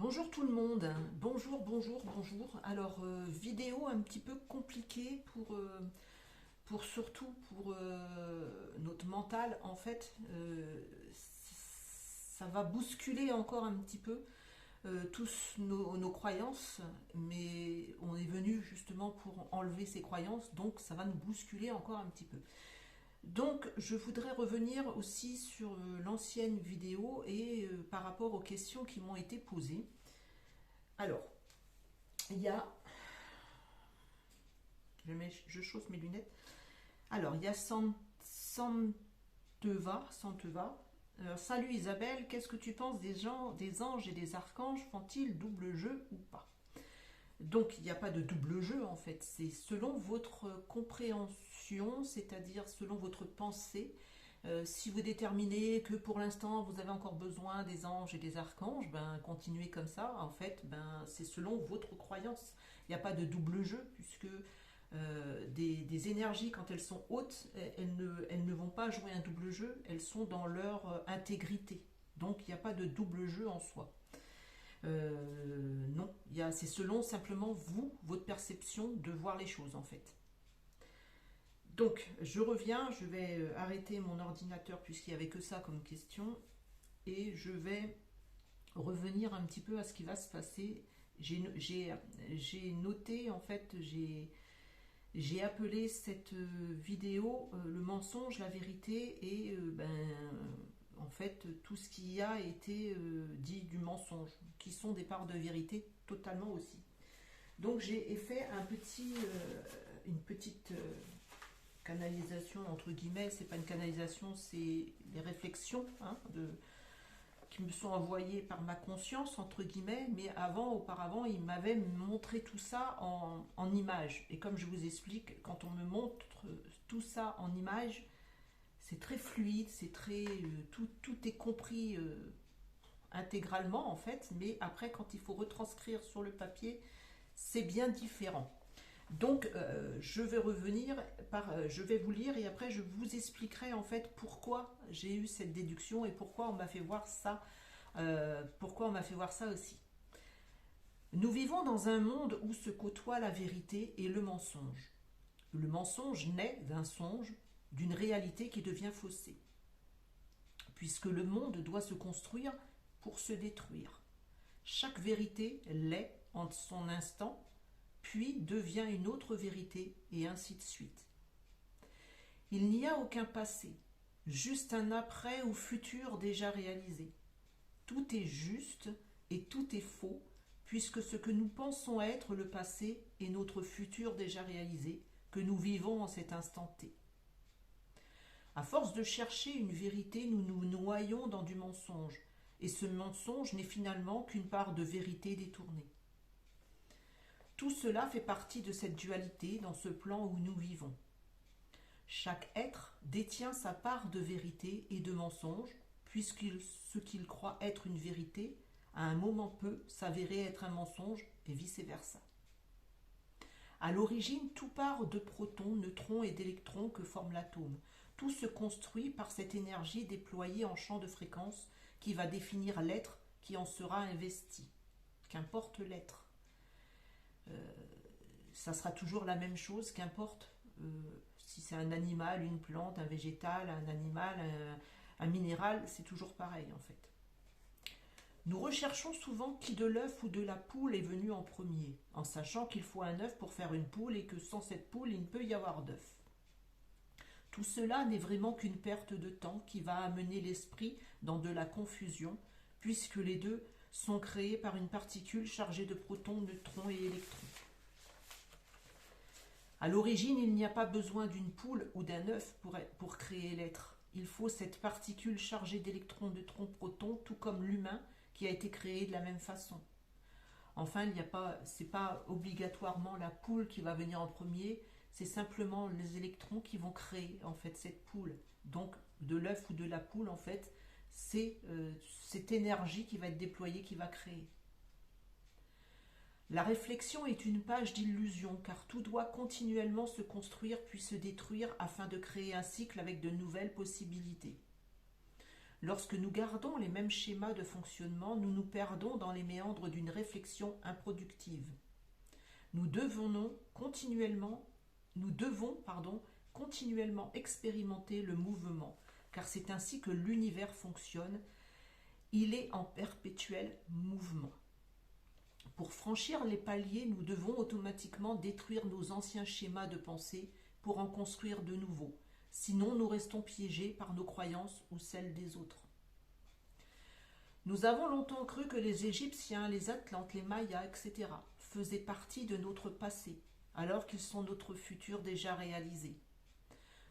Bonjour tout le monde, bonjour, bonjour, bonjour. Alors, vidéo un petit peu compliquée pour surtout pour notre mental. En fait, ça va bousculer encore un petit peu tous nos croyances, mais on est venu justement pour enlever ces croyances, donc ça va nous bousculer encore un petit peu. Donc, je voudrais revenir aussi sur l'ancienne vidéo et par rapport aux questions qui m'ont été posées. Alors, il y a. Je chausse mes lunettes. Alors, il y a Santeva. Salut Isabelle, qu'est-ce que tu penses des gens, des anges et des archanges? Font-ils double jeu ou pas? Donc, il n'y a pas de double jeu en fait. C'est selon votre compréhension, c'est-à-dire selon votre pensée. Si vous déterminez que pour l'instant vous avez encore besoin des anges et des archanges, ben continuez comme ça. En fait, ben c'est selon votre croyance. Il n'y a pas de double jeu puisque des énergies quand elles sont hautes, elles ne vont pas jouer un double jeu. Elles sont dans leur intégrité. Donc il n'y a pas de double jeu en soi. Non, c'est selon simplement vous, votre perception de voir les choses en fait. Donc, je reviens, je vais arrêter mon ordinateur puisqu'il n'y avait que ça comme question et je vais revenir un petit peu à ce qui va se passer. J'ai noté, en fait, j'ai appelé cette vidéo le mensonge, la vérité et en fait, tout ce qui a été dit du mensonge, qui sont des parts de vérité totalement aussi. Donc, j'ai fait une petite canalisation entre guillemets, c'est pas une canalisation, c'est les réflexions qui me sont envoyées par ma conscience entre guillemets, mais auparavant, il m'avait montré tout ça en images. Et comme je vous explique, quand on me montre tout ça en images, c'est très fluide, c'est très tout est compris intégralement en fait, mais après quand il faut retranscrire sur le papier, c'est bien différent. Donc, je vais vous lire et après je vous expliquerai en fait pourquoi j'ai eu cette déduction et pourquoi on m'a fait voir ça, aussi. Nous vivons dans un monde où se côtoient la vérité et le mensonge. Le mensonge naît d'un songe, d'une réalité qui devient faussée, puisque le monde doit se construire pour se détruire. Chaque vérité l'est en son instant, puis devient une autre vérité, et ainsi de suite. Il n'y a aucun passé, juste un après ou futur déjà réalisé. Tout est juste et tout est faux, puisque ce que nous pensons être le passé est notre futur déjà réalisé, que nous vivons en cet instant T. À force de chercher une vérité, nous nous noyons dans du mensonge, et ce mensonge n'est finalement qu'une part de vérité détournée. Tout cela fait partie de cette dualité dans ce plan où nous vivons. Chaque être détient sa part de vérité et de mensonge, puisque ce qu'il croit être une vérité, à un moment peut s'avérer être un mensonge et vice-versa. À l'origine, tout part de protons, neutrons et d'électrons que forme l'atome. Tout se construit par cette énergie déployée en champ de fréquence qui va définir l'être qui en sera investi. Qu'importe l'être. Ça sera toujours la même chose, qu'importe si c'est un animal, une plante, un végétal, un animal, un minéral, c'est toujours pareil en fait. Nous recherchons souvent qui de l'œuf ou de la poule est venu en premier, en sachant qu'il faut un œuf pour faire une poule et que sans cette poule, il ne peut y avoir d'œuf. Tout cela n'est vraiment qu'une perte de temps qui va amener l'esprit dans de la confusion, puisque les deux sont créés par une particule chargée de protons, neutrons et électrons. À l'origine, il n'y a pas besoin d'une poule ou d'un œuf pour créer l'être. Il faut cette particule chargée d'électrons, neutrons, protons, tout comme l'humain qui a été créé de la même façon. Enfin, c'est pas obligatoirement la poule qui va venir en premier, c'est simplement les électrons qui vont créer en fait cette poule. Donc, de l'œuf ou de la poule, en fait, c'est cette énergie qui va être déployée qui va créer. La réflexion est une page d'illusion, car tout doit continuellement se construire puis se détruire afin de créer un cycle avec de nouvelles possibilités. Lorsque nous gardons les mêmes schémas de fonctionnement, nous nous perdons dans les méandres d'une réflexion improductive. Nous devons continuellement expérimenter le mouvement, car c'est ainsi que l'univers fonctionne. Il est en perpétuel mouvement. Pour franchir les paliers, nous devons automatiquement détruire nos anciens schémas de pensée pour en construire de nouveaux. Sinon, nous restons piégés par nos croyances ou celles des autres. Nous avons longtemps cru que les Égyptiens, les Atlantes, les Mayas, etc. faisaient partie de notre passé, alors qu'ils sont notre futur déjà réalisé.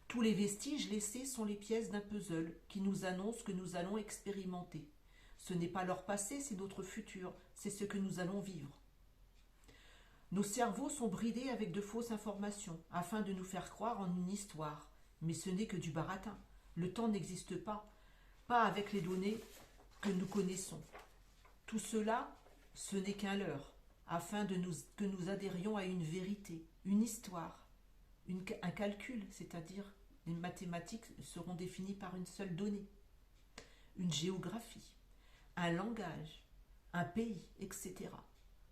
Tous les vestiges laissés sont les pièces d'un puzzle qui nous annonce que nous allons expérimenter. Ce n'est pas leur passé, c'est notre futur, c'est ce que nous allons vivre. Nos cerveaux sont bridés avec de fausses informations, afin de nous faire croire en une histoire. Mais ce n'est que du baratin. Le temps n'existe pas, pas avec les données que nous connaissons. Tout cela, ce n'est qu'un leurre, afin que nous adhérions à une vérité, une histoire, un calcul, c'est-à-dire les mathématiques seront définies par une seule donnée, une géographie, un langage, un pays, etc.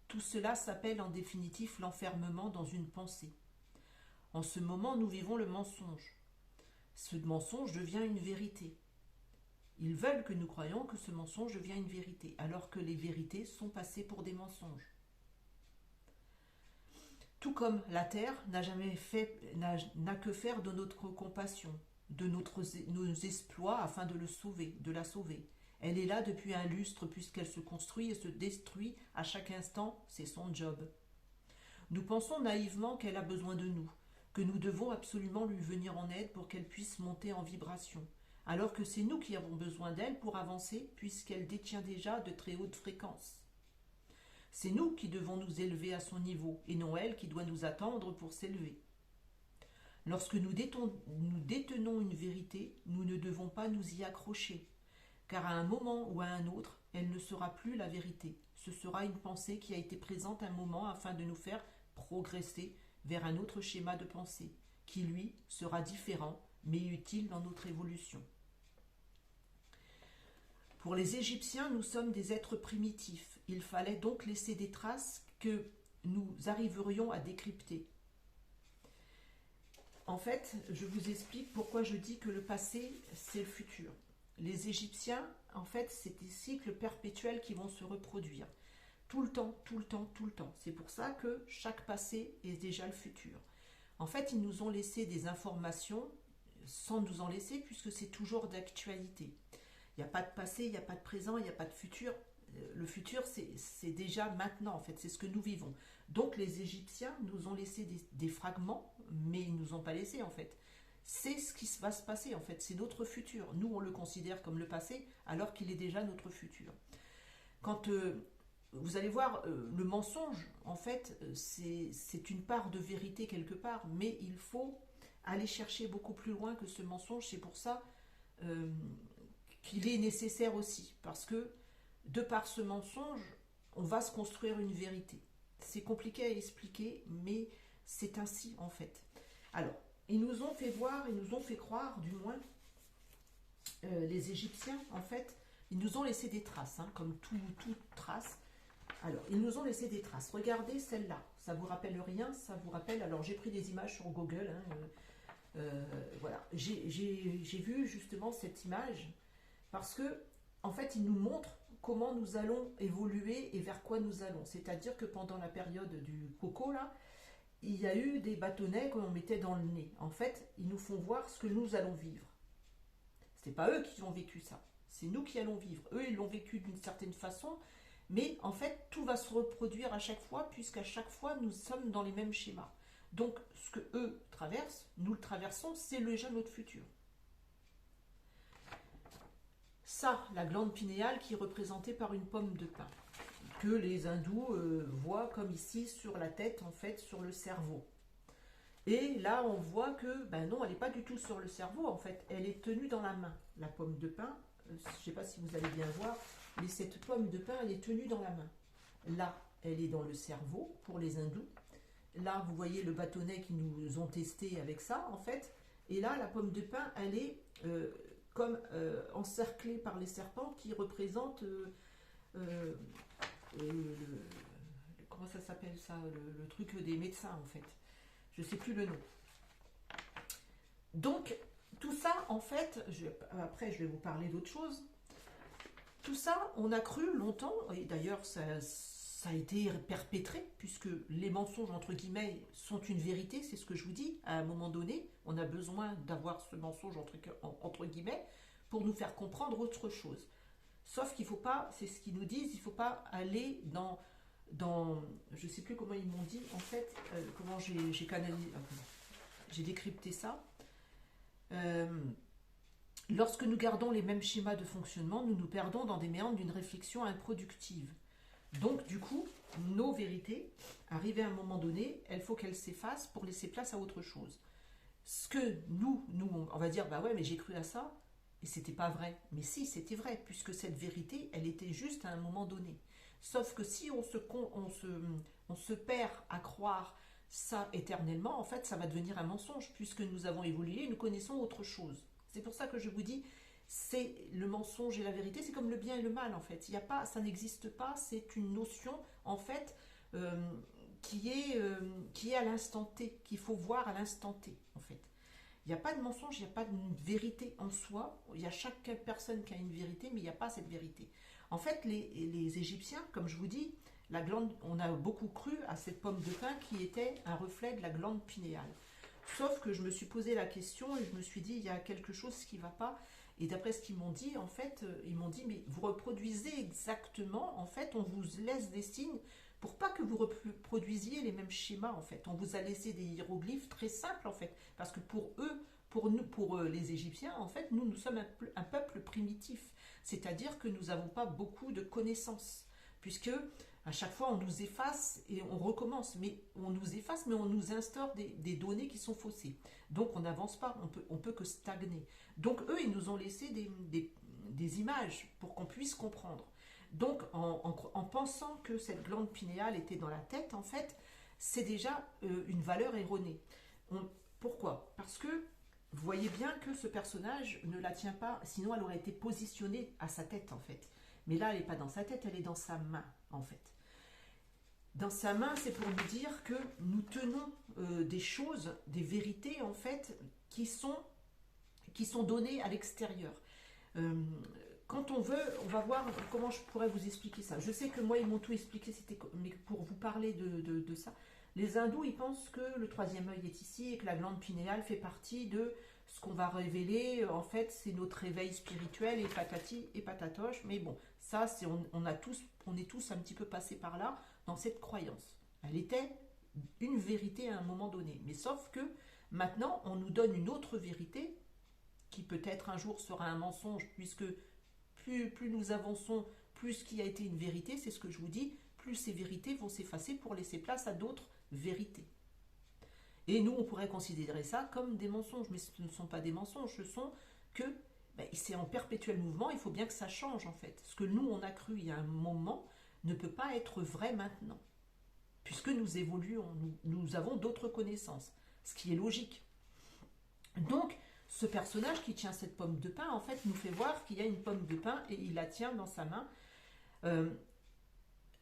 Tout cela s'appelle en définitive l'enfermement dans une pensée. En ce moment, nous vivons le mensonge. Ce mensonge devient une vérité. Ils veulent que nous croyions que ce mensonge devient une vérité, alors que les vérités sont passées pour des mensonges. Tout comme la terre n'a que faire de notre compassion, de nos exploits afin de la sauver. Elle est là depuis un lustre puisqu'elle se construit et se détruit à chaque instant, c'est son job. Nous pensons naïvement qu'elle a besoin de nous, que nous devons absolument lui venir en aide pour qu'elle puisse monter en vibration, alors que c'est nous qui avons besoin d'elle pour avancer puisqu'elle détient déjà de très hautes fréquences. C'est nous qui devons nous élever à son niveau et non elle qui doit nous attendre pour s'élever. Lorsque nous détenons une vérité, nous ne devons pas nous y accrocher, car à un moment ou à un autre, elle ne sera plus la vérité. Ce sera une pensée qui a été présente un moment afin de nous faire progresser vers un autre schéma de pensée, qui lui sera différent, mais utile dans notre évolution. Pour les Égyptiens, nous sommes des êtres primitifs. Il fallait donc laisser des traces que nous arriverions à décrypter. En fait, je vous explique pourquoi je dis que le passé, c'est le futur. Les Égyptiens, en fait, c'est des cycles perpétuels qui vont se reproduire. Tout le temps, tout le temps, tout le temps. C'est pour ça que chaque passé est déjà le futur. En fait, ils nous ont laissé des informations sans nous en laisser, puisque c'est toujours d'actualité. Il n'y a pas de passé, il n'y a pas de présent, il n'y a pas de futur. Le futur, c'est déjà maintenant, en fait, c'est ce que nous vivons. Donc les Égyptiens nous ont laissé des fragments, mais ils ne nous ont pas laissé, en fait. C'est ce qui va se passer, en fait, c'est notre futur. Nous, on le considère comme le passé, alors qu'il est déjà notre futur. Quand vous allez voir, le mensonge, en fait, c'est une part de vérité quelque part, mais il faut aller chercher beaucoup plus loin que ce mensonge. C'est pour ça qu'il est nécessaire aussi, parce que de par ce mensonge, on va se construire une vérité. C'est compliqué à expliquer, mais c'est ainsi en fait. Alors, ils nous ont fait voir, ils nous ont fait croire, du moins, les Égyptiens, en fait, ils nous ont laissé des traces, hein, comme toute trace. Alors, ils nous ont laissé des traces. Regardez celle-là, ça vous rappelle rien, ça vous rappelle... Alors, j'ai pris des images sur Google, hein, voilà. J'ai vu justement cette image, parce que, en fait, ils nous montrent comment nous allons évoluer et vers quoi nous allons. C'est-à-dire que pendant la période du coco, là, il y a eu des bâtonnets qu'on mettait dans le nez. En fait, ils nous font voir ce que nous allons vivre. Ce n'est pas eux qui ont vécu ça. C'est nous qui allons vivre. Eux, ils l'ont vécu d'une certaine façon, mais en fait, tout va se reproduire à chaque fois, puisqu'à chaque fois, nous sommes dans les mêmes schémas. Donc, ce que eux traversent, nous le traversons, c'est déjà notre futur. Ça, la glande pinéale qui est représentée par une pomme de pin, que les hindous voient comme ici sur la tête, en fait, sur le cerveau. Et là, on voit que, ben non, elle n'est pas du tout sur le cerveau, en fait, elle est tenue dans la main. La pomme de pin, je ne sais pas si vous allez bien voir, mais cette pomme de pin, elle est tenue dans la main. Là, elle est dans le cerveau, pour les hindous. Là, vous voyez le bâtonnet qui nous ont testé avec ça, en fait. Et là, la pomme de pin, elle est comme encerclés par les serpents qui représentent euh, comment ça s'appelle ça, le truc des médecins en fait. Je sais plus le nom. Donc tout ça en fait, après je vais vous parler d'autre chose. Tout ça, on a cru longtemps, et d'ailleurs ça a été perpétré, puisque les mensonges, entre guillemets, sont une vérité, c'est ce que je vous dis, à un moment donné, on a besoin d'avoir ce mensonge, entre guillemets, pour nous faire comprendre autre chose. Sauf qu'il ne faut pas, c'est ce qu'ils nous disent, il ne faut pas aller dans je ne sais plus comment ils m'ont dit, en fait, comment j'ai canalisé, j'ai décrypté ça. Euh, Lorsque nous gardons les mêmes schémas de fonctionnement, nous nous perdons dans des méandres d'une réflexion improductive. Donc, du coup, nos vérités, arrivées à un moment donné, il faut qu'elles s'effacent pour laisser place à autre chose. Ce que nous on va dire, bah ouais, mais j'ai cru à ça, et c'était pas vrai. Mais si, c'était vrai, puisque cette vérité, elle était juste à un moment donné. Sauf que si on se perd à croire ça éternellement, en fait, ça va devenir un mensonge, puisque nous avons évolué, nous connaissons autre chose. C'est pour ça que je vous dis, c'est le mensonge et la vérité, c'est comme le bien et le mal en fait. Il y a pas, ça n'existe pas, c'est une notion en fait euh, qui est à l'instant T, qu'il faut voir à l'instant T en fait. Il n'y a pas de mensonge, il n'y a pas de vérité en soi. Il y a chaque personne qui a une vérité, mais il n'y a pas cette vérité. En fait, les Égyptiens, comme je vous dis, la glande, on a beaucoup cru à cette pomme de pin qui était un reflet de la glande pinéale. Sauf que je me suis posé la question et je me suis dit, il y a quelque chose qui ne va pas. Et d'après ce qu'ils m'ont dit, en fait, ils m'ont dit, mais vous reproduisez exactement, en fait, on vous laisse des signes pour pas que vous reproduisiez les mêmes schémas, en fait. On vous a laissé des hiéroglyphes très simples, en fait. Parce que pour eux, pour les Égyptiens, en fait, nous sommes un peuple primitif. C'est-à-dire que nous n'avons pas beaucoup de connaissances. Puisque à chaque fois, on nous efface et on recommence. Mais on nous efface, mais on nous instaure des données qui sont faussées. Donc, on n'avance pas. On peut que stagner. Donc, eux, ils nous ont laissé des images pour qu'on puisse comprendre. Donc, en pensant que cette glande pinéale était dans la tête, en fait, c'est déjà une valeur erronée. Pourquoi? Parce que vous voyez bien que ce personnage ne la tient pas, sinon elle aurait été positionnée à sa tête, en fait. Mais là, elle n'est pas dans sa tête, elle est dans sa main, en fait. Dans sa main, c'est pour nous dire que nous tenons des choses, des vérités, en fait, qui sont données à l'extérieur. Quand on veut, on va voir comment je pourrais vous expliquer ça. Je sais que moi, ils m'ont tout expliqué, mais pour vous parler de ça, les hindous, ils pensent que le troisième œil est ici et que la glande pinéale fait partie de ce qu'on va révéler. En fait, c'est notre réveil spirituel et patati et patatoche. Mais bon, ça, on est tous un petit peu passés par là dans cette croyance. Elle était une vérité à un moment donné. Mais sauf que maintenant, on nous donne une autre vérité qui peut-être un jour sera un mensonge, puisque plus nous avançons, plus ce qui a été une vérité, c'est ce que je vous dis, plus ces vérités vont s'effacer pour laisser place à d'autres vérités. Et nous, on pourrait considérer ça comme des mensonges, mais ce ne sont pas des mensonges, ce sont que c'est en perpétuel mouvement, il faut bien que ça change en fait. Ce que nous, on a cru il y a un moment, ne peut pas être vrai maintenant, puisque nous évoluons, nous avons d'autres connaissances, ce qui est logique. Donc, ce personnage qui tient cette pomme de pin, en fait, nous fait voir qu'il y a une pomme de pin et il la tient dans sa main.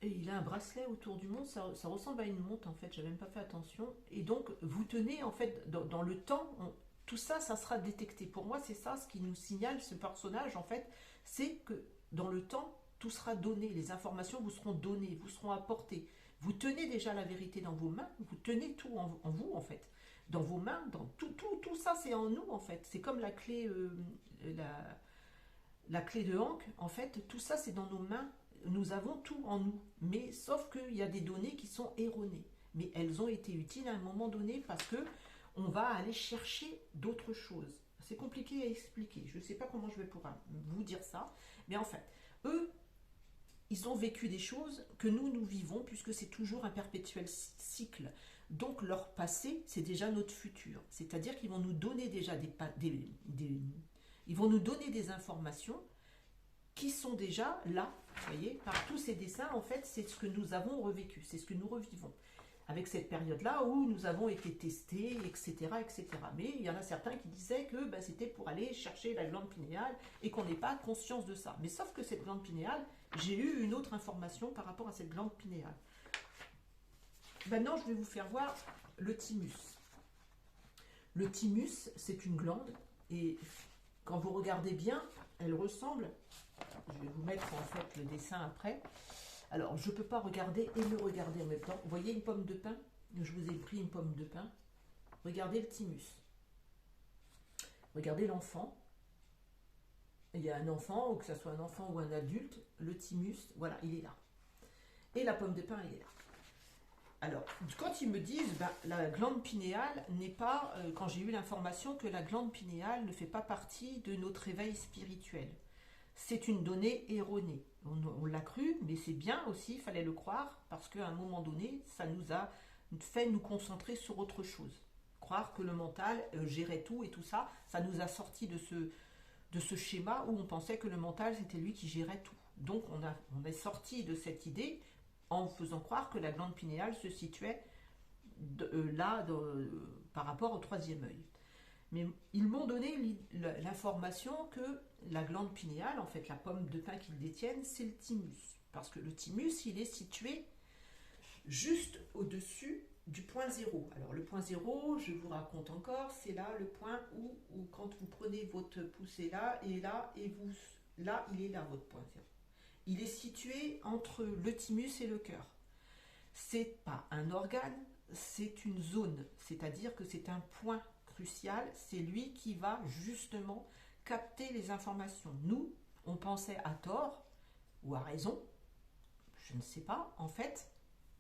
Et il a un bracelet autour du montre, ça ressemble à une montre en fait, j'avais même pas fait attention. Et donc, vous tenez en fait, dans le temps, tout ça, ça sera détecté. Pour moi, c'est ça ce qui nous signale ce personnage en fait, c'est que dans le temps, tout sera donné, les informations vous seront données, vous seront apportées. Vous tenez déjà la vérité dans vos mains, vous tenez tout en vous en fait. Dans vos mains, dans tout ça c'est en nous en fait. C'est comme la clé, la clé de Hank, en fait, tout ça c'est dans nos mains. Nous avons tout en nous, mais sauf qu'il y a des données qui sont erronées. Mais elles ont été utiles à un moment donné parce que on va aller chercher d'autres choses. C'est compliqué à expliquer. Je ne sais pas comment je vais pouvoir vous dire ça, mais en fait, eux, ils ont vécu des choses que nous vivons puisque c'est toujours un perpétuel cycle. Donc leur passé, c'est déjà notre futur. C'est-à-dire qu'ils vont nous donner déjà ils vont nous donner des informations qui sont déjà là, vous voyez, par tous ces dessins, en fait, c'est ce que nous avons revécu, c'est ce que nous revivons. avec cette période-là où nous avons été testés, etc., etc. Mais il y en a certains qui disaient que ben, c'était pour aller chercher la glande pinéale et qu'on n'ait pas conscience de ça. Mais sauf que cette glande pinéale, j'ai eu une autre information par rapport à cette glande pinéale. Maintenant, je vais vous faire voir le thymus. Le thymus, c'est une glande et quand vous regardez bien, elle ressemble, je vais vous mettre en fait le dessin après. Alors, je ne peux pas regarder et me regarder en même temps. Vous voyez une pomme de pin? Je vous ai pris une pomme de pin. Regardez le thymus. Regardez l'enfant. Il y a un enfant, ou que ce soit un enfant ou un adulte, le thymus, voilà, il est là. Et la pomme de pin, elle est là. Alors, quand ils me disent, ben, la glande pinéale n'est pas, quand j'ai eu l'information que la glande pinéale ne fait pas partie de notre éveil spirituel. C'est une donnée erronée. On l'a cru, mais c'est bien aussi, il fallait le croire, parce qu'à un moment donné, ça nous a fait nous concentrer sur autre chose. Croire que le mental gérait tout et tout ça, ça nous a sorti de ce schéma où on pensait que le mental, c'était lui qui gérait tout. Donc on est sorti de cette idée en faisant croire que la glande pinéale se situait par rapport au troisième œil. Mais ils m'ont donné l'information que la glande pinéale, en fait la pomme de pin qu'ils détiennent, c'est le thymus. Parce que le thymus, il est situé juste au-dessus du point zéro. Alors le point zéro, je vous raconte encore, c'est là le point où quand vous prenez votre poussée là, et là, il est là votre point zéro. Il est situé entre le thymus et le cœur. C'est pas un organe, c'est une zone, c'est-à-dire que c'est un point crucial, c'est lui qui va justement capter les informations. Nous, on pensait à tort ou à raison, je ne sais pas, en fait,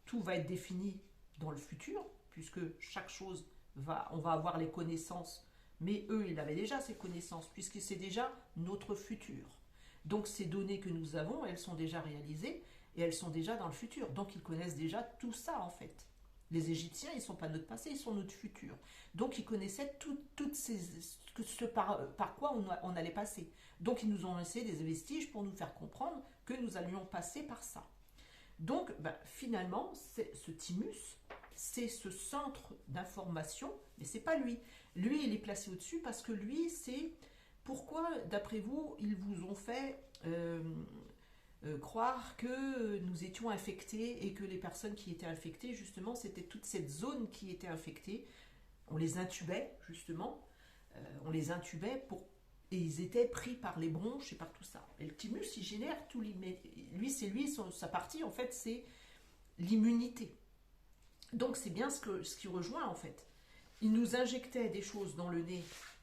tout va être défini dans le futur, puisque chaque chose on va avoir les connaissances, mais eux, ils avaient déjà ces connaissances, puisque c'est déjà notre futur. Donc ces données que nous avons, elles sont déjà réalisées et elles sont déjà dans le futur. Donc ils connaissent déjà tout ça en fait. Les Égyptiens, ils ne sont pas notre passé, ils sont notre futur. Donc ils connaissaient par quoi on allait passer. Donc ils nous ont laissé des vestiges pour nous faire comprendre que nous allions passer par ça. Donc finalement, ce thymus, c'est ce centre d'information, mais c'est pas lui. Lui, il est placé au-dessus parce que lui, c'est... Pourquoi, d'après vous, ils vous ont fait croire que nous étions infectés et que les personnes qui étaient infectées, justement, c'était toute cette zone qui était infectée. On les intubait, justement. Et ils étaient pris par les bronches et par tout ça. Et le thymus, il génère tout sa partie, en fait, c'est l'immunité. Donc, c'est bien ce qui rejoint, en fait. Ils nous injectaient des choses dans le nez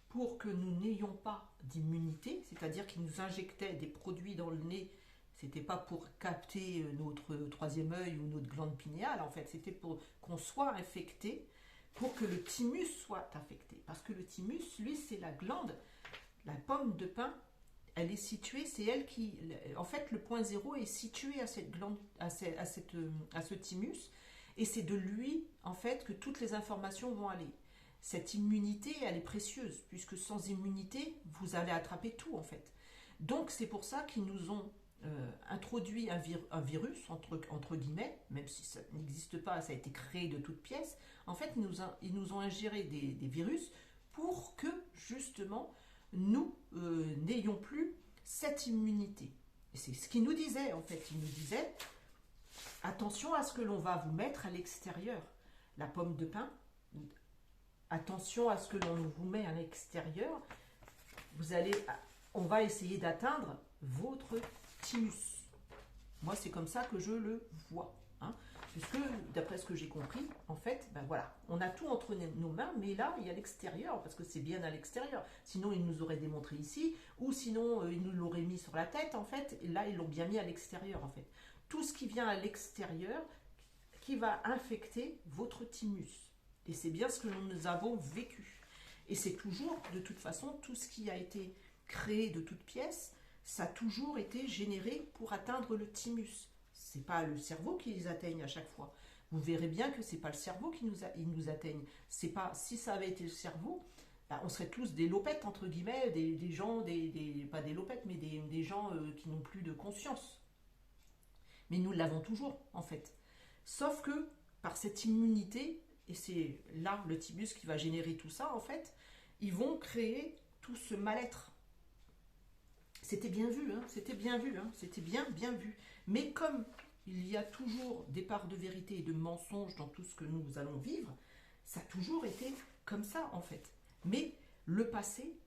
pour que nous n'ayons pas d'immunité, c'est-à-dire qu'ils nous injectaient des produits dans le nez, c'était pas pour capter notre troisième œil ou notre glande pinéale, en fait, c'était pour qu'on soit infecté, pour que le thymus soit affecté. Parce que le thymus, lui, c'est la glande, la pomme de pin, elle est située, c'est elle qui... En fait, le point zéro est situé à cette glande, à ce thymus, et c'est de lui, en fait, que toutes les informations vont aller. Cette immunité, elle est précieuse, puisque sans immunité, vous allez attraper tout, en fait. Donc, c'est pour ça qu'ils nous ont introduit un virus, entre guillemets, même si ça n'existe pas, ça a été créé de toutes pièces. En fait, ils nous ont ingéré des virus pour que, justement, nous n'ayons plus cette immunité. Et c'est ce qu'ils nous disaient, en fait. Ils nous disaient, attention à ce que l'on va vous mettre à l'extérieur. La pomme de pin, attention à ce que l'on vous met à l'extérieur. On va essayer d'atteindre votre thymus. Moi, c'est comme ça que je le vois. Puisque, d'après ce que j'ai compris, en fait, voilà, on a tout entre nos mains, mais là, il y a l'extérieur, parce que c'est bien à l'extérieur. Sinon, ils nous auraient démontré ici, ou sinon, ils nous l'auraient mis sur la tête, en fait. Et là, ils l'ont bien mis à l'extérieur, en fait. Tout ce qui vient à l'extérieur, qui va infecter votre thymus. Et c'est bien ce que nous avons vécu. Et c'est toujours, de toute façon, tout ce qui a été créé de toutes pièces, ça a toujours été généré pour atteindre le thymus. C'est pas le cerveau qui les atteigne à chaque fois. Vous verrez bien que c'est pas le cerveau qui nous atteigne. C'est pas, si ça avait été le cerveau, on serait tous des lopettes, entre guillemets, des gens, pas des lopettes, mais des gens qui n'ont plus de conscience. Mais nous l'avons toujours, en fait. Sauf que par cette immunité, et c'est là le thymus qui va générer tout ça en fait, ils vont créer tout ce mal-être. C'était bien vu, hein, c'était bien vu, hein, c'était bien vu. Mais comme il y a toujours des parts de vérité et de mensonges dans tout ce que nous allons vivre, ça a toujours été comme ça en fait. Mais le passé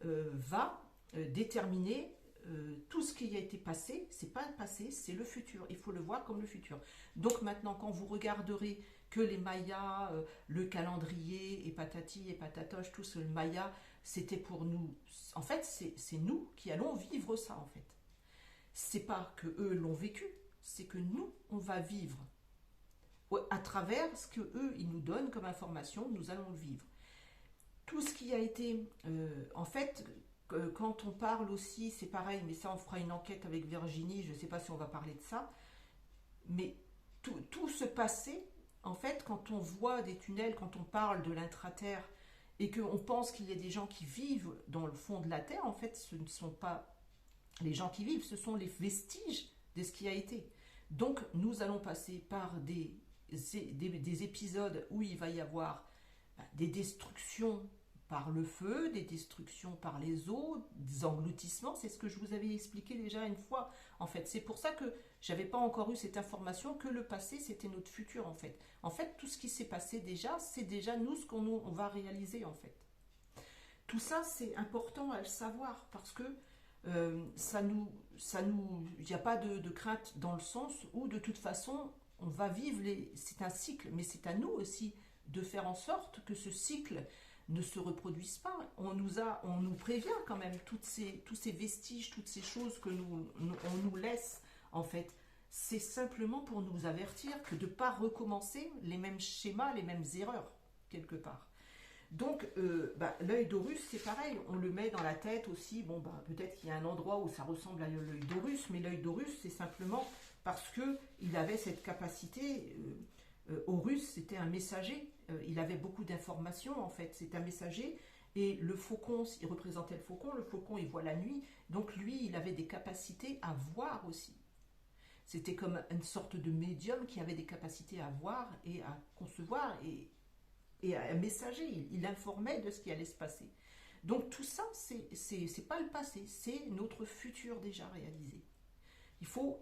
va déterminer tout ce qui a été passé. C'est pas le passé, c'est le futur. Il faut le voir comme le futur. Donc maintenant, quand vous regarderez que les Mayas, le calendrier et patati et patatoche, tout ce Maya, c'était pour nous. En fait, c'est nous qui allons vivre ça en fait. C'est pas que eux l'ont vécu, c'est que nous, on va vivre à travers ce que eux ils nous donnent comme information, nous allons le vivre. Tout ce qui a été, en fait, quand on parle aussi, c'est pareil, mais ça on fera une enquête avec Virginie, je ne sais pas si on va parler de ça, mais tout ce passé, en fait, quand on voit des tunnels, quand on parle de l'intraterre, et qu'on pense qu'il y a des gens qui vivent dans le fond de la Terre, en fait, ce ne sont pas les gens qui vivent, ce sont les vestiges de ce qui a été. Donc, nous allons passer par des épisodes où il va y avoir des destructions par le feu, des destructions par les eaux, des engloutissements, c'est ce que je vous avais expliqué déjà une fois. En fait, c'est pour ça que j'avais pas encore eu cette information que le passé c'était notre futur en fait. En fait, tout ce qui s'est passé déjà, c'est déjà nous ce qu'on va réaliser en fait. Tout ça, c'est important à le savoir parce que il n'y a pas de crainte dans le sens où de toute façon, on va vivre c'est un cycle, mais c'est à nous aussi de faire en sorte que ce cycle ne se reproduise pas. On nous prévient quand même tous ces vestiges, toutes ces choses que on nous laisse en fait. C'est simplement pour nous avertir que de ne pas recommencer les mêmes schémas, les mêmes erreurs quelque part. Donc, l'œil d'Horus, c'est pareil, on le met dans la tête aussi. Bon, peut-être qu'il y a un endroit où ça ressemble à l'œil d'Horus, mais l'œil d'Horus, c'est simplement parce qu'il avait cette capacité. Horus, c'était un messager. Il avait beaucoup d'informations, en fait. C'est un messager. Et le faucon, il représentait le faucon, il voit la nuit. Donc, lui, il avait des capacités à voir aussi. C'était comme une sorte de médium qui avait des capacités à voir et à concevoir et un messager, il informait de ce qui allait se passer. Donc tout ça, c'est pas le passé, c'est notre futur déjà réalisé.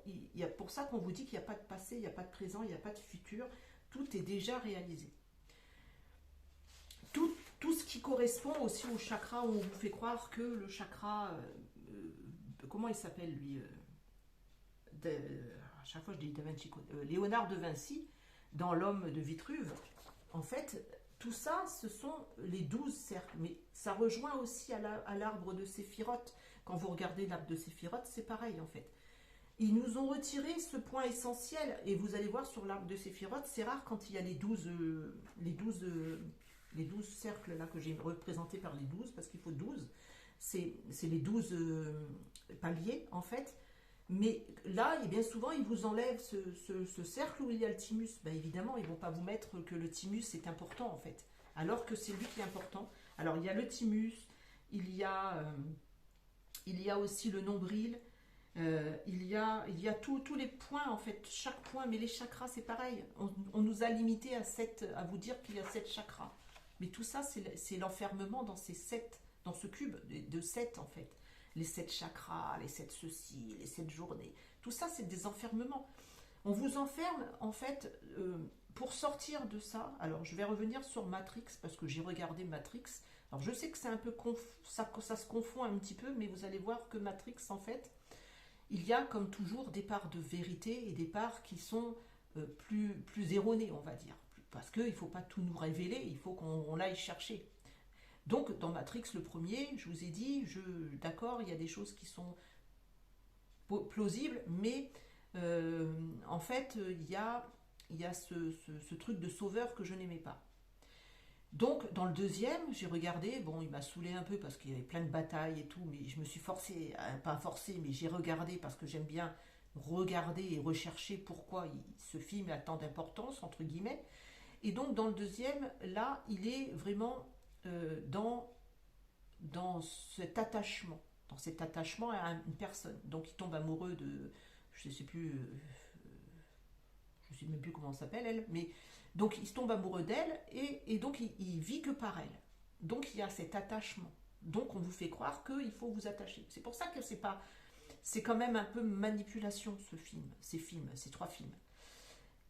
Il y a pour ça qu'on vous dit qu'il n'y a pas de passé, il n'y a pas de présent, il n'y a pas de futur, tout est déjà réalisé. Tout ce qui correspond aussi au chakra, où on vous fait croire que le chakra, comment il s'appelle lui à chaque fois je dis Da Vinci, Léonard de Vinci, dans L'Homme de Vitruve, en fait, tout ça, ce sont les 12 cercles. Mais ça rejoint aussi à l'arbre de Séphiroth. Quand vous regardez l'arbre de Séphiroth, c'est pareil en fait. Ils nous ont retiré ce point essentiel. Et vous allez voir sur l'arbre de Séphiroth, c'est rare quand il y a les 12 cercles là que j'ai représentés par les 12, parce qu'il faut 12. C'est les 12 paliers en fait. Mais là, et bien souvent, ils vous enlèvent ce cercle où il y a le thymus. Ben évidemment, ils ne vont pas vous mettre que le thymus est important en fait, alors que c'est lui qui est important. Alors il y a le thymus, il y a aussi le nombril, il y a tous les points en fait, chaque point. Mais les chakras, c'est pareil. On nous a limité à vous dire qu'il y a 7 chakras. Mais tout ça, c'est l'enfermement dans dans ce cube de 7 en fait. Les 7 chakras, les 7 ceci, les 7 journées. Tout ça, c'est des enfermements. On vous enferme, en fait, pour sortir de ça. Alors, je vais revenir sur Matrix, parce que j'ai regardé Matrix. Alors, je sais que c'est un peu ça se confond un petit peu, mais vous allez voir que Matrix, en fait, il y a, comme toujours, des parts de vérité et des parts qui sont plus erronées, on va dire. Parce qu'il ne faut pas tout nous révéler, il faut qu'on l'aille chercher. Donc, dans Matrix, le premier, je vous ai dit, d'accord, il y a des choses qui sont plausibles, mais en fait, il y a ce truc de sauveur que je n'aimais pas. Donc, dans le deuxième, j'ai regardé, bon, il m'a saoulé un peu parce qu'il y avait plein de batailles et tout, mais je me suis forcée, pas forcée, mais j'ai regardé parce que j'aime bien regarder et rechercher pourquoi ce film a tant d'importance, entre guillemets. Et donc, dans le deuxième, là, il est vraiment dans cet attachement à une personne. Donc il tombe amoureux de, je sais plus sais même plus comment elle s'appelle, elle, mais donc il se tombe amoureux d'elle et donc il vit que par elle. Donc il y a cet attachement. Donc on vous fait croire qu'il faut vous attacher. C'est pour ça que c'est quand même un peu manipulation ce film, ces trois films.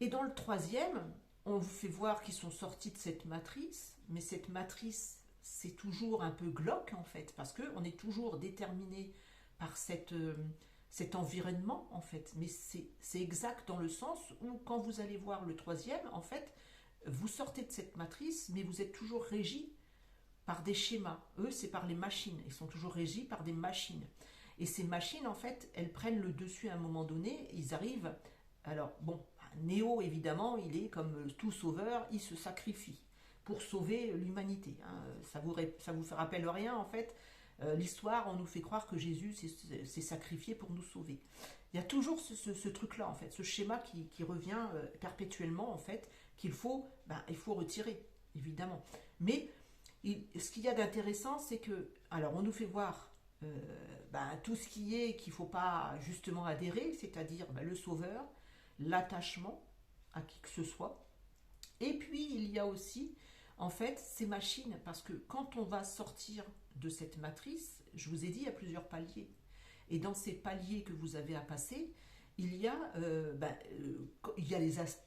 Et dans le troisième, on vous fait voir qu'ils sont sortis de cette matrice, mais cette matrice, c'est toujours un peu glauque en fait, parce qu'on est toujours déterminé par cet environnement en fait. Mais c'est exact dans le sens où quand vous allez voir le troisième, en fait, vous sortez de cette matrice, mais vous êtes toujours régi par des schémas. Eux, c'est par les machines. Ils sont toujours régis par des machines. Et ces machines, en fait, elles prennent le dessus à un moment donné. Ils arrivent. Alors, bon, Néo, évidemment, il est comme tout sauveur, il se sacrifie pour sauver l'humanité. Hein. Ça vous rappelle rien, en fait. L'histoire, on nous fait croire que Jésus s'est sacrifié pour nous sauver. Il y a toujours ce truc-là, en fait, ce schéma qui revient perpétuellement, en fait, il faut retirer, évidemment. Mais ce qu'il y a d'intéressant, c'est que, alors, on nous fait voir tout ce qu'il ne faut pas justement adhérer, c'est-à-dire le sauveur, l'attachement à qui que ce soit. Et puis, il y a aussi, en fait, ces machines, parce que quand on va sortir de cette matrice, je vous ai dit, il y a plusieurs paliers. Et dans ces paliers que vous avez à passer, il y a,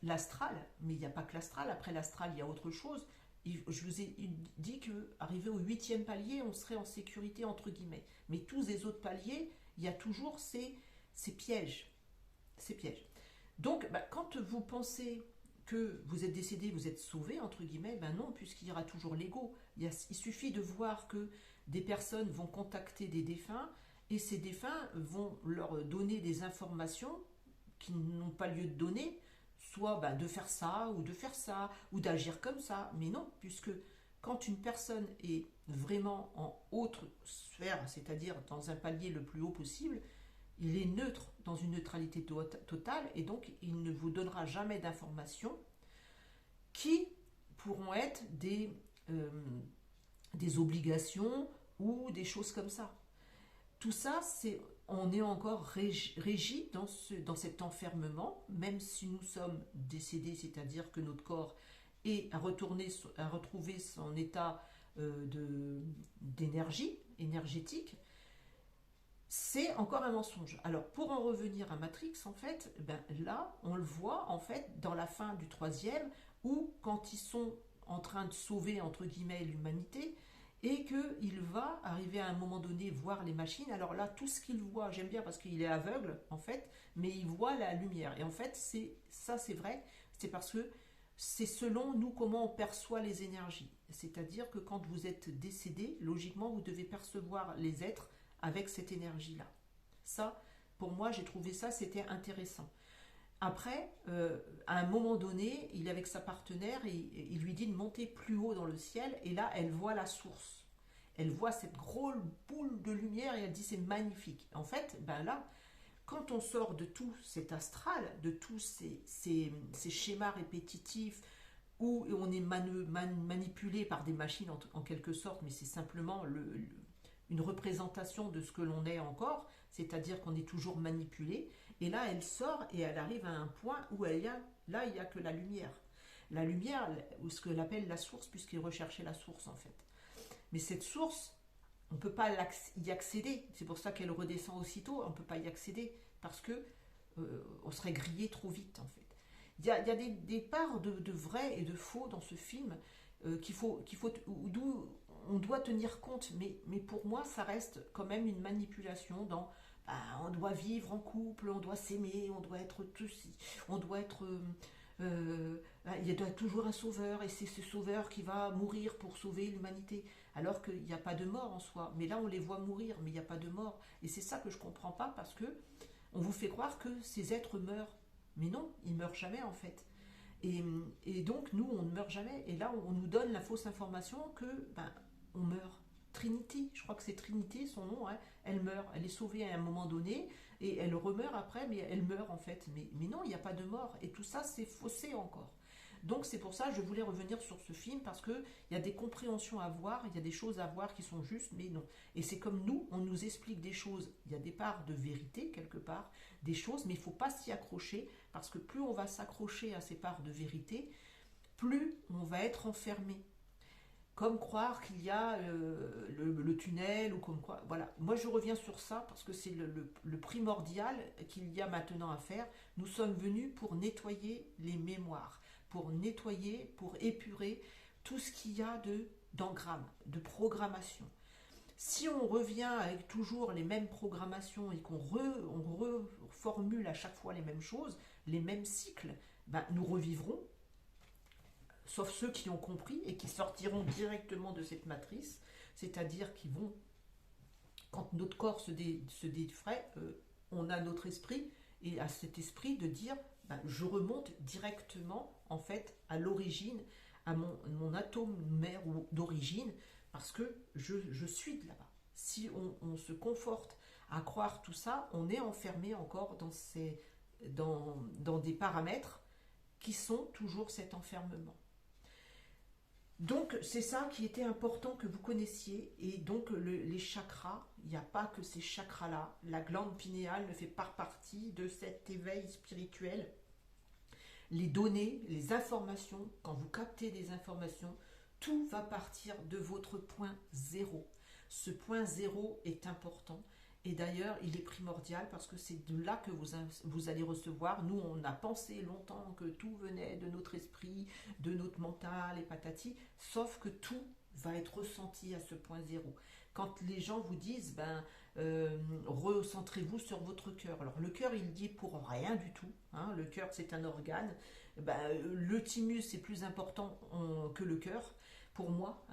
l'astral, mais il n'y a pas que l'astral. Après l'astral, il y a autre chose. Je vous ai dit qu'arrivé au 8e palier, on serait en sécurité, entre guillemets. Mais tous les autres paliers, il y a toujours ces pièges. Ces pièges. Donc, quand vous pensez que vous êtes décédé, vous êtes sauvé, entre guillemets, non, puisqu'il y aura toujours l'ego. Il suffit de voir que des personnes vont contacter des défunts, et ces défunts vont leur donner des informations qui n'ont pas lieu de donner, soit de faire ça, ou d'agir comme ça. Mais non, puisque quand une personne est vraiment en haute sphère, c'est-à-dire dans un palier le plus haut possible, il est neutre, dans une neutralité totale, et donc il ne vous donnera jamais d'informations qui pourront être des obligations ou des choses comme ça. Tout ça, on est encore régi dans cet enfermement, même si nous sommes décédés, c'est-à-dire que notre corps est à retrouver son état d'énergie, énergétique. C'est encore un mensonge. Alors, pour en revenir à Matrix, en fait, là, on le voit, en fait, dans la fin du troisième, où quand ils sont en train de sauver, entre guillemets, l'humanité, et qu'il va arriver à un moment donné voir les machines. Alors là, tout ce qu'il voit, j'aime bien parce qu'il est aveugle, en fait, mais il voit la lumière. Et en fait, c'est vrai, c'est parce que c'est selon nous comment on perçoit les énergies. C'est-à-dire que quand vous êtes décédé, logiquement, vous devez percevoir les êtres avec cette énergie-là. Ça, pour moi, j'ai trouvé ça, c'était intéressant. Après, à un moment donné, il est avec sa partenaire et il lui dit de monter plus haut dans le ciel, et là, elle voit la source. Elle voit cette grosse boule de lumière et elle dit c'est magnifique. En fait, là, quand on sort de tout cet astral, de tous ces schémas répétitifs où on est manipulé par des machines en quelque sorte, mais c'est simplement une représentation de ce que l'on est encore, c'est-à-dire qu'on est toujours manipulé. Et là, elle sort et elle arrive à un point où il y a que la lumière. La lumière, ou ce qu'elle appelle la source, puisqu'il recherchait la source en fait. Mais cette source, on ne peut pas y accéder. C'est pour ça qu'elle redescend aussitôt. On ne peut pas y accéder parce que on serait grillé trop vite en fait. Il y a des parts de vrai et de faux dans ce film d'où on doit tenir compte, mais pour moi ça reste quand même une manipulation on doit vivre en couple, on doit s'aimer, on doit être tous, on doit être il y a toujours un sauveur et c'est ce sauveur qui va mourir pour sauver l'humanité, alors qu'il n'y a pas de mort en soi. Mais là on les voit mourir, mais il n'y a pas de mort, et c'est ça que je comprends pas, parce que on vous fait croire que ces êtres meurent, mais non, ils meurent jamais en fait. Et donc nous on ne meurt jamais, et là on nous donne la fausse information que on meurt. Trinity, je crois que c'est Trinity son nom, hein, elle meurt, elle est sauvée à un moment donné et elle remeurt après, mais elle meurt en fait. Mais non, il n'y a pas de mort, et tout ça c'est faussé encore. Donc c'est pour ça que je voulais revenir sur ce film, parce qu'il y a des compréhensions à voir, il y a des choses à voir qui sont justes, mais non. Et c'est comme nous, on nous explique des choses, il y a des parts de vérité quelque part, des choses, mais il ne faut pas s'y accrocher, parce que plus on va s'accrocher à ces parts de vérité, plus on va être enfermé. Comme croire qu'il y a le tunnel, ou comme quoi. Voilà. Moi, je reviens sur ça parce que c'est le primordial qu'il y a maintenant à faire. Nous sommes venus pour nettoyer les mémoires, pour nettoyer, pour épurer tout ce qu'il y a d'engramme, de programmation. Si on revient avec toujours les mêmes programmations et on reformule à chaque fois les mêmes choses, les mêmes cycles, ben, nous revivrons, sauf ceux qui ont compris et qui sortiront directement de cette matrice, c'est-à-dire qui vont, quand notre corps se défraie, on a notre esprit, et à cet esprit de dire, ben, je remonte directement en fait à l'origine, à mon atome mère d'origine, parce que je suis de là-bas. Si on se conforte à croire tout ça, on est enfermé encore dans des paramètres qui sont toujours cet enfermement. Donc c'est ça qui était important que vous connaissiez. Et donc les chakras, il n'y a pas que ces chakras-là. La glande pinéale ne fait pas partie de cet éveil spirituel. Les données, les informations, quand vous captez des informations, tout va partir de votre point zéro. Ce point zéro est important. Et d'ailleurs, il est primordial parce que c'est de là que vous allez recevoir. Nous, on a pensé longtemps que tout venait de notre esprit, de notre mental et patati, sauf que tout va être ressenti à ce point zéro. Quand les gens vous disent, recentrez-vous sur votre cœur. Alors, le cœur, il dit pour rien du tout. Hein, le cœur, c'est un organe. Le thymus est plus important que le cœur. Pour moi,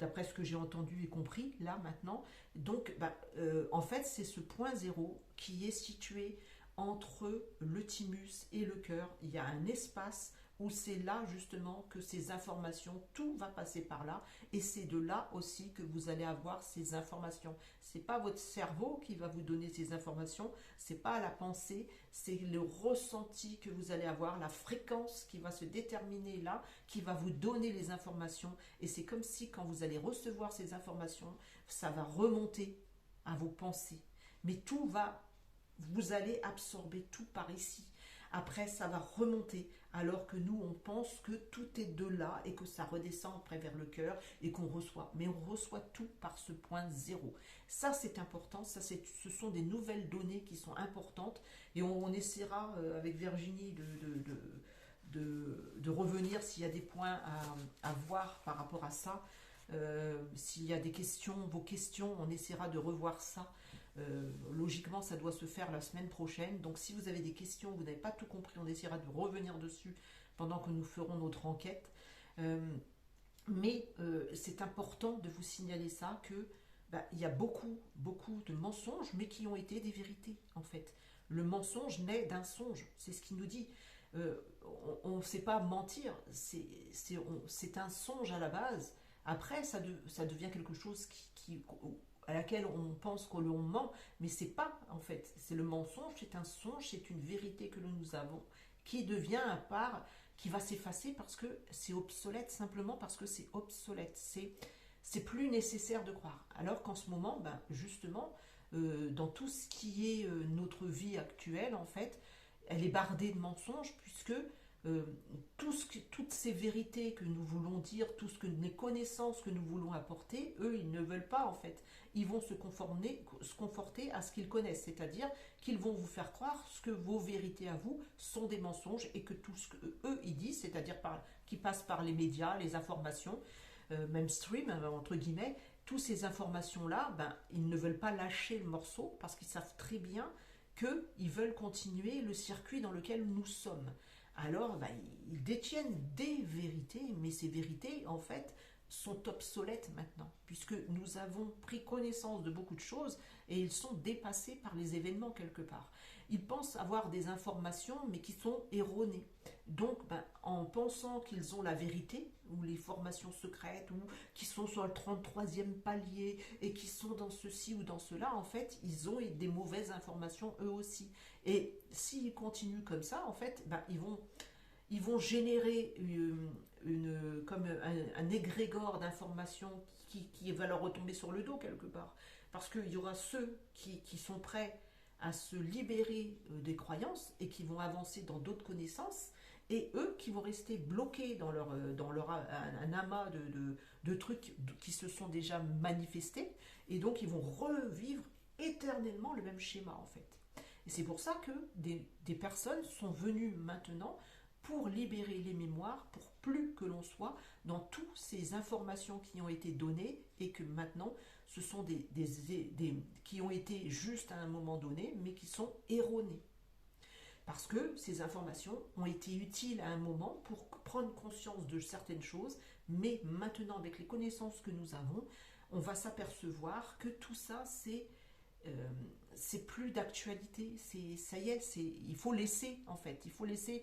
d'après ce que j'ai entendu et compris, là, maintenant. Donc, en fait, c'est ce point zéro qui est situé entre le thymus et le cœur. Il y a un espace où c'est là, justement, que ces informations, tout va passer par là. Et c'est de là aussi que vous allez avoir ces informations. C'est pas votre cerveau qui va vous donner ces informations, c'est pas la pensée, c'est le ressenti que vous allez avoir, la fréquence qui va se déterminer là, qui va vous donner les informations. Et c'est comme si quand vous allez recevoir ces informations, ça va remonter à vos pensées. Mais vous allez absorber tout par ici. Après, ça va remonter, alors que nous, on pense que tout est de là et que ça redescend après vers le cœur et qu'on reçoit. Mais on reçoit tout par ce point zéro. Ça, c'est important. Ce sont des nouvelles données qui sont importantes. Et on essaiera avec Virginie de revenir s'il y a des points à voir par rapport à ça. S'il y a des questions, vos questions, on essaiera de revoir ça. Logiquement, ça doit se faire la semaine prochaine. Donc, si vous avez des questions, vous n'avez pas tout compris, on essaiera de revenir dessus pendant que nous ferons notre enquête. Mais c'est important de vous signaler ça, que il y a beaucoup de mensonges, mais qui ont été des vérités, en fait. Le mensonge naît d'un songe, c'est ce qu'il nous dit. On ne sait pas mentir, c'est un songe à la base. Après, ça devient quelque chose à laquelle on pense que l'on ment, mais c'est pas, en fait, c'est le mensonge, c'est un songe, c'est une vérité que nous avons, qui devient un part, qui va s'effacer parce que c'est obsolète, simplement parce que c'est obsolète, c'est plus nécessaire de croire. Alors qu'en ce moment, justement, dans tout ce qui est notre vie actuelle, en fait, elle est bardée de mensonges, puisque toutes ces vérités que nous voulons dire, les connaissances que nous voulons apporter, eux, ils ne veulent pas, en fait. Ils vont se conforter à ce qu'ils connaissent, c'est-à-dire qu'ils vont vous faire croire que vos vérités à vous sont des mensonges, et que tout ce qu'eux, ils disent, c'est-à-dire qui passe par les médias, les informations, mainstream, entre guillemets, toutes ces informations-là, ils ne veulent pas lâcher le morceau, parce qu'ils savent très bien qu'ils veulent continuer le circuit dans lequel nous sommes. Alors, ils détiennent des vérités, mais ces vérités, en fait, sont obsolètes maintenant, puisque nous avons pris connaissance de beaucoup de choses et ils sont dépassés par les événements quelque part. Ils pensent avoir des informations, mais qui sont erronées. Donc, en pensant qu'ils ont la vérité, ou les formations secrètes, ou qui sont sur le 33e palier, et qui sont dans ceci ou dans cela, en fait, ils ont des mauvaises informations eux aussi. Et s'ils continuent comme ça, en fait, ils vont générer comme un égrégore d'informations qui va leur retomber sur le dos quelque part. Parce qu'il y aura ceux qui sont prêts à se libérer des croyances et qui vont avancer dans d'autres connaissances, et eux qui vont rester bloqués dans leur un amas de trucs qui se sont déjà manifestés, et donc ils vont revivre éternellement le même schéma en fait. Et c'est pour ça que des personnes sont venues maintenant pour libérer les mémoires, pour plus que l'on soit dans toutes ces informations qui ont été données et que maintenant ce sont qui ont été juste à un moment donné mais qui sont erronées. Parce que ces informations ont été utiles à un moment pour prendre conscience de certaines choses, mais maintenant avec les connaissances que nous avons, on va s'apercevoir que tout ça euh, c'est plus d'actualité, ça y est, il faut laisser en fait, il faut laisser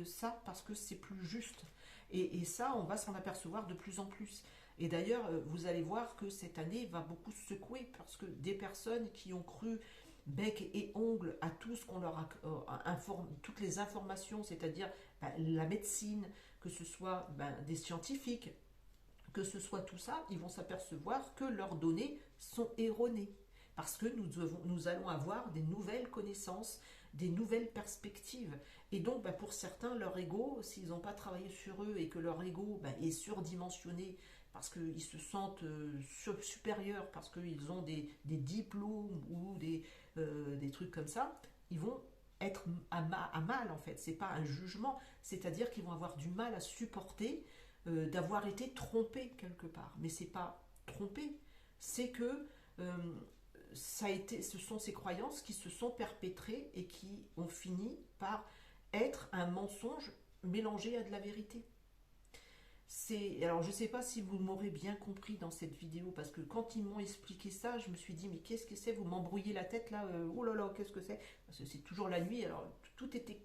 ça parce que c'est plus juste. Et ça, on va s'en apercevoir de plus en plus. Et d'ailleurs, vous allez voir que cette année va beaucoup secouer parce que des personnes qui ont cru bec et ongle à tout ce qu'on leur informe, toutes les informations, c'est-à-dire la médecine, que ce soit des scientifiques, que ce soit tout ça, ils vont s'apercevoir que leurs données sont erronées. Parce que nous allons avoir des nouvelles connaissances, des nouvelles perspectives. Et donc, pour certains, leur ego, s'ils n'ont pas travaillé sur eux et que leur ego est surdimensionné parce qu'ils se sentent supérieurs, parce qu'ils ont des diplômes ou des trucs comme ça, ils vont être à mal en fait. C'est pas un jugement, c'est-à-dire qu'ils vont avoir du mal à supporter d'avoir été trompés quelque part. Mais c'est pas trompé, c'est que ce sont ces croyances qui se sont perpétrées et qui ont fini par être un mensonge mélangé à de la vérité. Alors je ne sais pas si vous m'aurez bien compris dans cette vidéo, parce que quand ils m'ont expliqué ça, je me suis dit mais qu'est-ce que c'est, vous m'embrouillez la tête là, oh là là, qu'est-ce que c'est? Parce que c'est toujours la nuit, alors tout était...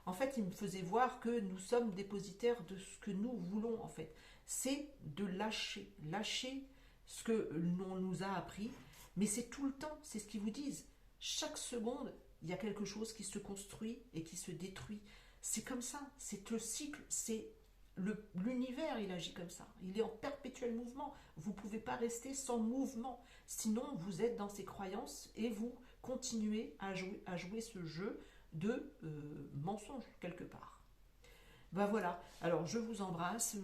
En fait, ils me faisaient voir que nous sommes dépositaires de ce que nous voulons en fait. C'est de lâcher ce que l'on nous a appris, mais c'est tout le temps, c'est ce qu'ils vous disent. Chaque seconde, il y a quelque chose qui se construit et qui se détruit. C'est comme ça, c'est le cycle, c'est l'univers, il agit comme ça. Il est en perpétuel mouvement. Vous ne pouvez pas rester sans mouvement. Sinon, vous êtes dans ces croyances et vous continuez à jouer ce jeu de mensonge quelque part. Voilà, alors je vous embrasse,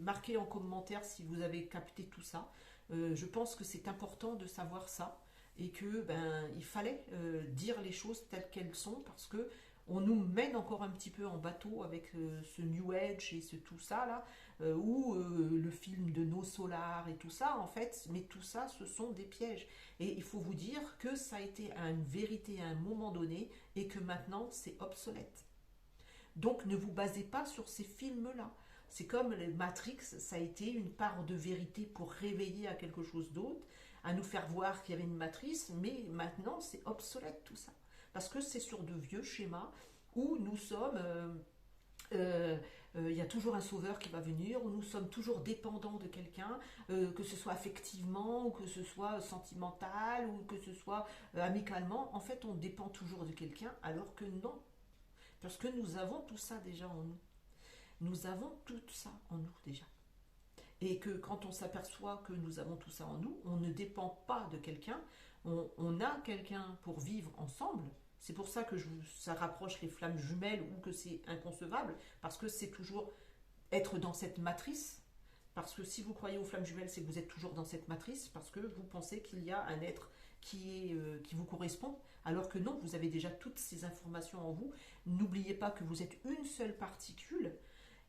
marquez en commentaire si vous avez capté tout ça. Je pense que c'est important de savoir ça et que il fallait dire les choses telles qu'elles sont parce que on nous mène encore un petit peu en bateau avec ce New Age et tout ça là, ou le film de No Solar et tout ça en fait, mais tout ça ce sont des pièges. Et il faut vous dire que ça a été une vérité à un moment donné et que maintenant c'est obsolète. Donc ne vous basez pas sur ces films-là. C'est comme les Matrix, ça a été une part de vérité pour réveiller à quelque chose d'autre, à nous faire voir qu'il y avait une matrice, mais maintenant c'est obsolète tout ça. Parce que c'est sur de vieux schémas où nous sommes... il y a toujours un sauveur qui va venir, où nous sommes toujours dépendants de quelqu'un, que ce soit affectivement, ou que ce soit sentimental, ou que ce soit amicalement. En fait, on dépend toujours de quelqu'un, alors que non. Parce que nous avons tout ça déjà en nous. Nous avons tout ça en nous déjà. Et que quand on s'aperçoit que nous avons tout ça en nous, on ne dépend pas de quelqu'un, on a quelqu'un pour vivre ensemble. C'est pour ça que ça rapproche les flammes jumelles ou que c'est inconcevable, parce que c'est toujours être dans cette matrice. Parce que si vous croyez aux flammes jumelles, c'est que vous êtes toujours dans cette matrice, parce que vous pensez qu'il y a un être qui vous correspond, alors que non, vous avez déjà toutes ces informations en vous. N'oubliez pas que vous êtes une seule particule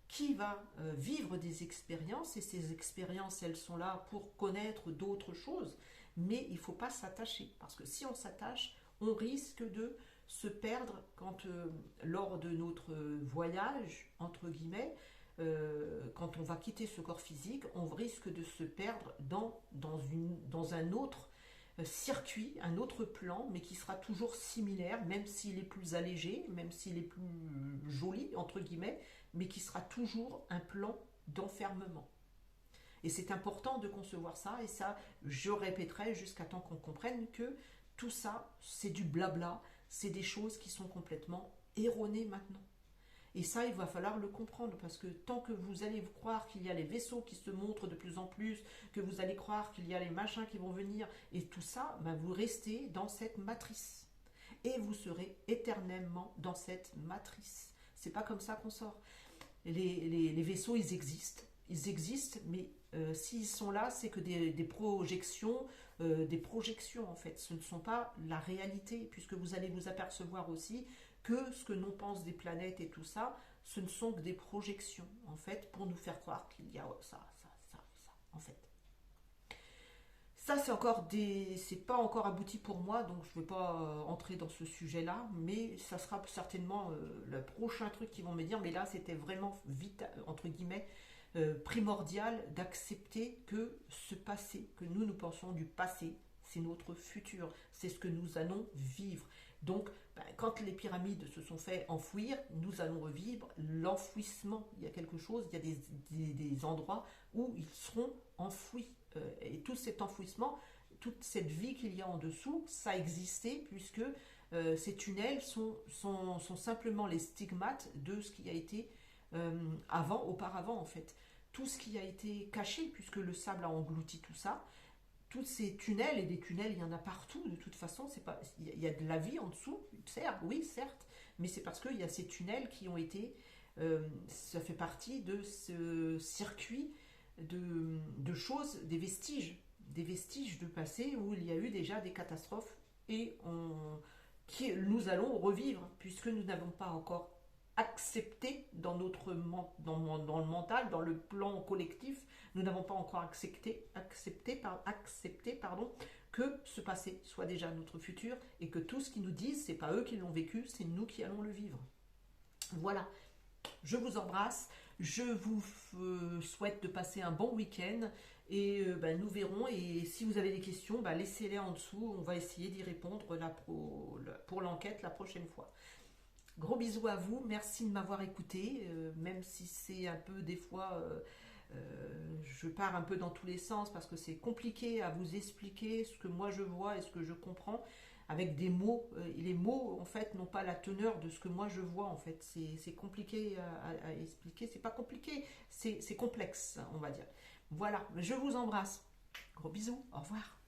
qui va vivre des expériences, et ces expériences, elles sont là pour connaître d'autres choses, mais il ne faut pas s'attacher, parce que si on s'attache, on risque de se perdre lors de notre voyage, entre guillemets, quand on va quitter ce corps physique, on risque de se perdre dans un autre circuit, un autre plan, mais qui sera toujours similaire, même s'il est plus allégé, même s'il est plus joli, entre guillemets, mais qui sera toujours un plan d'enfermement. Et c'est important de concevoir ça, et ça, je répéterai jusqu'à temps qu'on comprenne que tout ça, c'est du blabla, c'est des choses qui sont complètement erronées maintenant. Et ça, il va falloir le comprendre, parce que tant que vous allez croire qu'il y a les vaisseaux qui se montrent de plus en plus, que vous allez croire qu'il y a les machins qui vont venir, et tout ça, ben vous restez dans cette matrice. Et vous serez éternellement dans cette matrice. C'est pas comme ça qu'on sort. Les vaisseaux, ils existent. Ils existent, mais s'ils sont là, c'est que des projections, en fait. Ce ne sont pas la réalité, puisque vous allez vous apercevoir aussi que ce que l'on pense des planètes et tout ça, ce ne sont que des projections, en fait, pour nous faire croire qu'il y a ça, en fait. Ça, c'est pas encore abouti pour moi, donc je ne vais pas entrer dans ce sujet-là, mais ça sera certainement le prochain truc qu'ils vont me dire, mais là, c'était vraiment vite, entre guillemets, primordial d'accepter que ce passé, que nous pensons du passé, c'est notre futur, c'est ce que nous allons vivre. Donc, quand les pyramides se sont fait enfouir, nous allons revivre l'enfouissement. Il y a quelque chose, il y a des endroits où ils seront enfouis. Et tout cet enfouissement, toute cette vie qu'il y a en dessous, ça existait puisque ces tunnels sont simplement les stigmates de ce qui a été auparavant en fait. Tout ce qui a été caché, puisque le sable a englouti tout ça, tous ces tunnels, et des tunnels, il y en a partout, de toute façon, il y a de la vie en dessous, certes, oui, certes, mais c'est parce qu'il y a ces tunnels qui ont été, ça fait partie de ce circuit de choses, des vestiges de passé où il y a eu déjà des catastrophes et nous allons revivre, puisque nous n'avons pas encore accepté dans le mental, dans le plan collectif, nous n'avons pas encore accepté que ce passé soit déjà notre futur et que tout ce qu'ils nous disent, c'est pas eux qui l'ont vécu, c'est nous qui allons le vivre. Voilà, je vous embrasse, je vous souhaite de passer un bon week-end et nous verrons, et si vous avez des questions, laissez-les en dessous, on va essayer d'y répondre pour l'enquête la prochaine fois. Gros bisous à vous, merci de m'avoir écouté, même si c'est un peu des fois, je pars un peu dans tous les sens parce que c'est compliqué à vous expliquer ce que moi je vois et ce que je comprends avec des mots. Et les mots en fait n'ont pas la teneur de ce que moi je vois en fait. C'est compliqué à expliquer, c'est pas compliqué, c'est complexe on va dire. Voilà, je vous embrasse. Gros bisous, au revoir.